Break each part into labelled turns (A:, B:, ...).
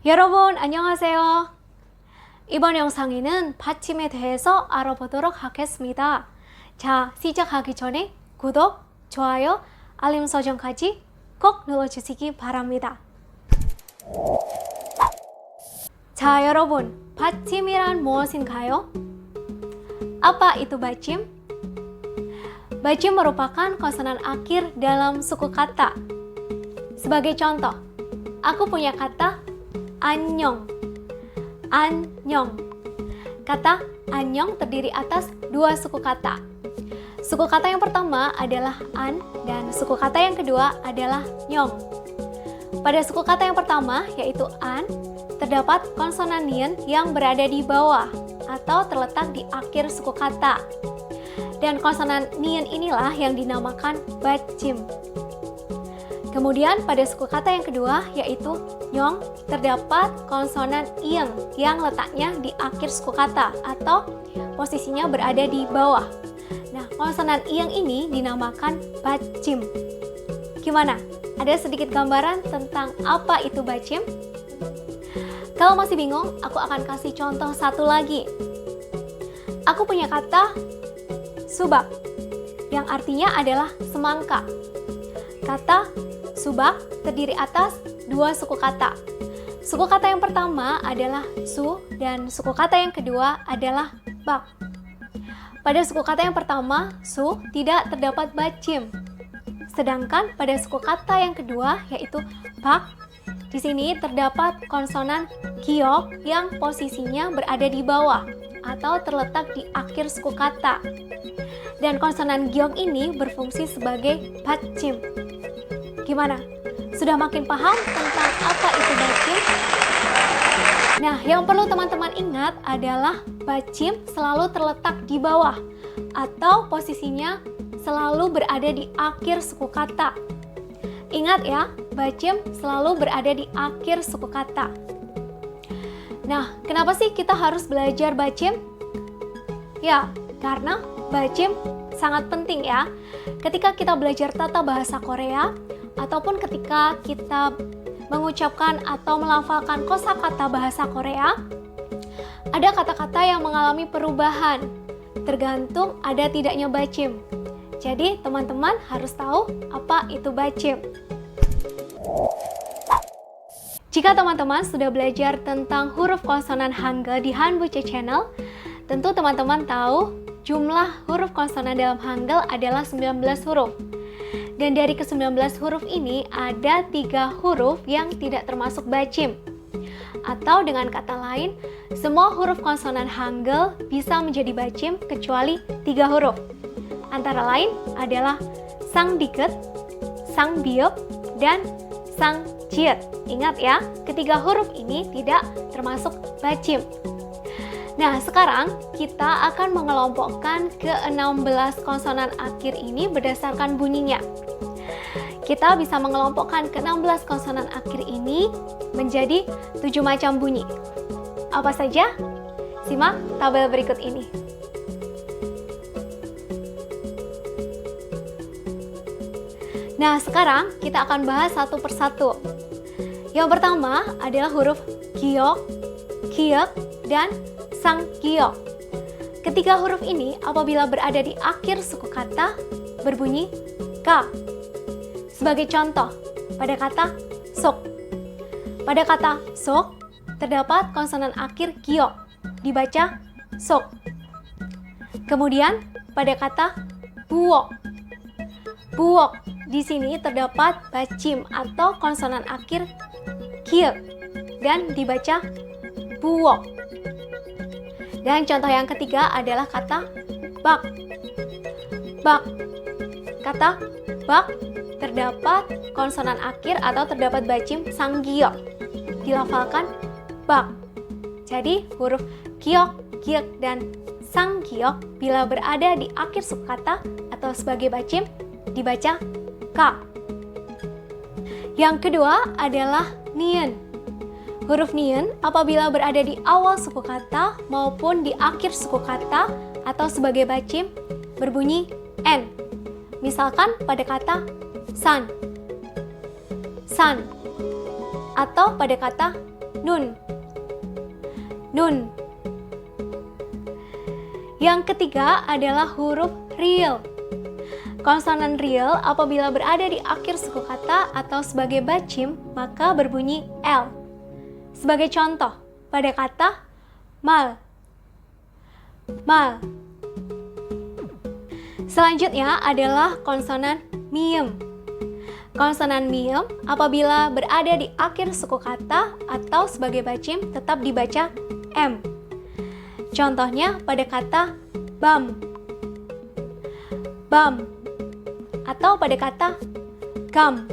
A: 여러분, 안녕하세요. 이번 영상에는 받침에 대해서 알아보도록 하겠습니다. 자, 시작하기 전에 구독, 좋아요, 알림 설정까지 꼭 눌러주시기 바랍니다. 자, 여러분, 받침이란 무엇인가요? Apa itu 받침? 받침 merupakan konsonan akhir dalam suku kata. Sebagai contoh, aku punya kata 안녕. 안녕. Kata 안녕 terdiri atas dua suku kata. Suku kata yang pertama adalah an dan suku kata yang kedua adalah nyong. Pada suku kata yang pertama yaitu an, terdapat konsonan nien yang berada di bawah atau terletak di akhir suku kata. Dan konsonan nien inilah yang dinamakan 받침. Kemudian pada suku kata yang kedua yaitu nyong, terdapat konsonan ieng yang letaknya di akhir suku kata atau posisinya berada di bawah. Nah, konsonan ieng ini dinamakan 받침. Gimana? Ada sedikit gambaran tentang apa itu 받침? Kalau masih bingung, aku akan kasih contoh satu lagi. Aku punya kata subak yang artinya adalah semangka. Kata subak terdiri atas dua suku kata. Suku kata yang pertama adalah su dan suku kata yang kedua adalah bak. Pada suku kata yang pertama, su, tidak terdapat 받침. Sedangkan pada suku kata yang kedua yaitu bak, di sini terdapat konsonan giok yang posisinya berada di bawah atau terletak di akhir suku kata. Dan konsonan giok ini berfungsi sebagai 받침. Gimana? Sudah makin paham tentang apa itu 받침? Nah, yang perlu teman-teman ingat adalah 받침 selalu terletak di bawah atau posisinya selalu berada di akhir suku kata. Ingat ya, 받침 selalu berada di akhir suku kata. Nah, kenapa sih kita harus belajar 받침? Ya, karena 받침 sangat penting ya. Ketika kita belajar tata bahasa Korea, ataupun ketika kita mengucapkan atau melafalkan kosakata bahasa Korea, ada kata-kata yang mengalami perubahan, tergantung ada tidaknya 받침. Jadi, teman-teman harus tahu apa itu 받침. Jika teman-teman sudah belajar tentang huruf konsonan Hangul di Hanbuce Channel, tentu teman-teman tahu jumlah huruf konsonan dalam Hangul adalah 19 huruf. Dan dari ke-19 huruf ini ada 3 huruf yang tidak termasuk 받침. Atau dengan kata lain, semua huruf konsonan Hangul bisa menjadi 받침 kecuali 3 huruf. Antara lain adalah sang diket, sang biok, dan sang ciet. Ingat ya, ketiga huruf ini tidak termasuk 받침. Nah, sekarang kita akan mengelompokkan ke-16 konsonan akhir ini berdasarkan bunyinya. Kita bisa mengelompokkan ke-16 konsonan akhir ini menjadi 7 macam bunyi. Apa saja? Simak tabel berikut ini. Nah, sekarang kita akan bahas satu persatu. Yang pertama adalah huruf giok, kiek, dan sang giok. Ketiga huruf ini apabila berada di akhir suku kata berbunyi ka. Sebagai contoh, pada kata sok. Pada kata sok terdapat konsonan akhir giok, dibaca sok. Kemudian pada kata buok. Buok, di sini terdapat 받침 atau konsonan akhir kiek dan dibaca buok. Dan contoh yang ketiga adalah kata bak. Bak. Kata bak terdapat konsonan akhir atau terdapat 받침 sang giok. Dilafalkan bak. Jadi huruf giok, kiek, dan sang giok bila berada di akhir suku kata atau sebagai 받침 dibaca ka. Yang kedua adalah nien. Huruf nien apabila berada di awal suku kata maupun di akhir suku kata atau sebagai 받침 berbunyi n. Misalkan pada kata san, san, atau pada kata nun. Nun. Yang ketiga adalah huruf real. Konsonan real apabila berada di akhir suku kata atau sebagai bacim, maka berbunyi L. Sebagai contoh, pada kata mal. Mal. Selanjutnya adalah konsonan miem. Konsonan miem apabila berada di akhir suku kata atau sebagai bacim tetap dibaca M. Contohnya pada kata bam. Bam. Atau pada kata gam.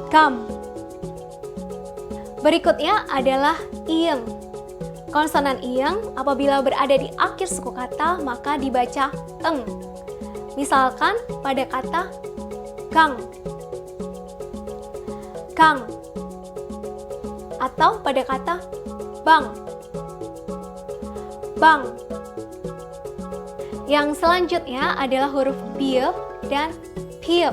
A: Gam. Berikutnya adalah ieng. Konsonan ieng apabila berada di akhir suku kata maka dibaca eng. Misalkan pada kata gang. Gang. Atau pada kata bang. Bang. Yang selanjutnya adalah huruf biep dan piep.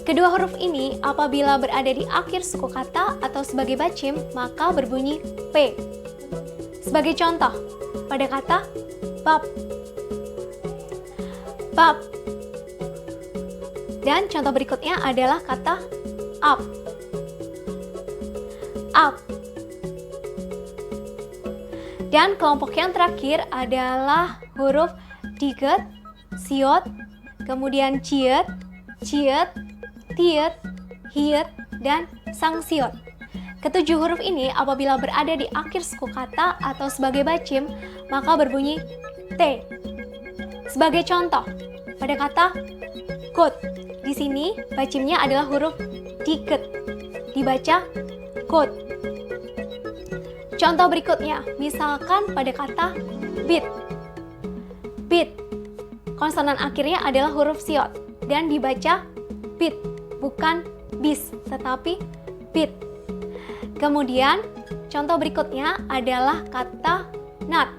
A: Kedua huruf ini apabila berada di akhir suku kata atau sebagai bacim maka berbunyi P. Sebagai contoh, pada kata bab. Bab. Dan contoh berikutnya adalah kata up. Up. Dan kelompok yang terakhir adalah huruf diget, siot, kemudian ciet, ciet, tiet, hiet, dan sangsiot. Ketujuh huruf ini apabila berada di akhir suku kata atau sebagai bacim, maka berbunyi T. Sebagai contoh, pada kata kot, di sini bacimnya adalah huruf diget, dibaca kot. Contoh berikutnya, misalkan pada kata bit. Bit, konsonan akhirnya adalah huruf siot dan dibaca bit, bukan bis, tetapi bit. Kemudian, contoh berikutnya adalah kata nat.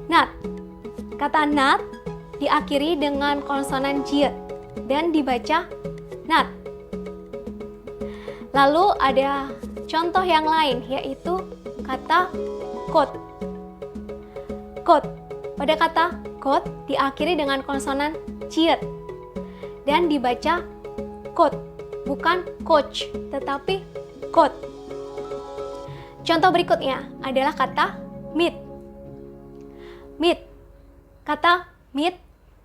A: Nat. Kata nat diakhiri dengan konsonan jiet dan dibaca nat. Lalu ada contoh yang lain yaitu kata kot. Kot. Pada kata kot diakhiri dengan konsonan jiet dan dibaca kot, bukan coach, tetapi kot. Contoh berikutnya adalah kata meet. Meet. Kata meet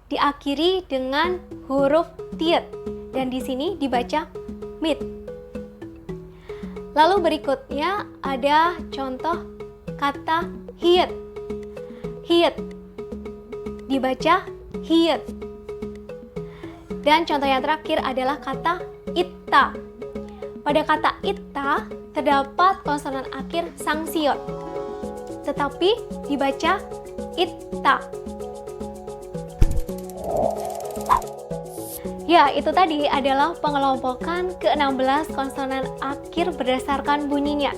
A: diakhiri dengan huruf tiet dan di sini dibaca meet. Lalu berikutnya ada contoh kata hiet. Hiet. Dibaca hiet. Dan contoh yang terakhir adalah kata itta. Pada kata itta terdapat konsonan akhir sangsiot, tetapi dibaca itta. Ya, itu tadi adalah pengelompokan ke-16 konsonan akhir berdasarkan bunyinya.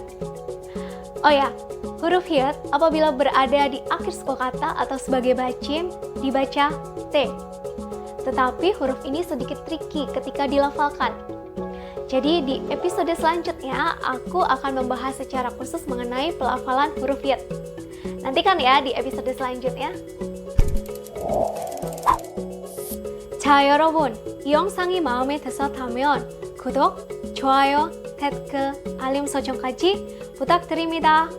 A: Oh ya, huruf hiet apabila berada di akhir suku kata atau sebagai bacim dibaca T. Tetapi huruf ini sedikit tricky ketika dilafalkan. Jadi di episode selanjutnya aku akan membahas secara khusus mengenai pelafalan huruf hiet. Nantikan ya di episode selanjutnya. 자, 여러분, 이 영상이 마음에 드셨다면 구독, 좋아요, 댓글, 알림 설정까지 부탁드립니다.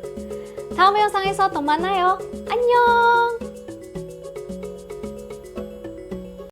A: 다음 영상에서 또 만나요. 안녕!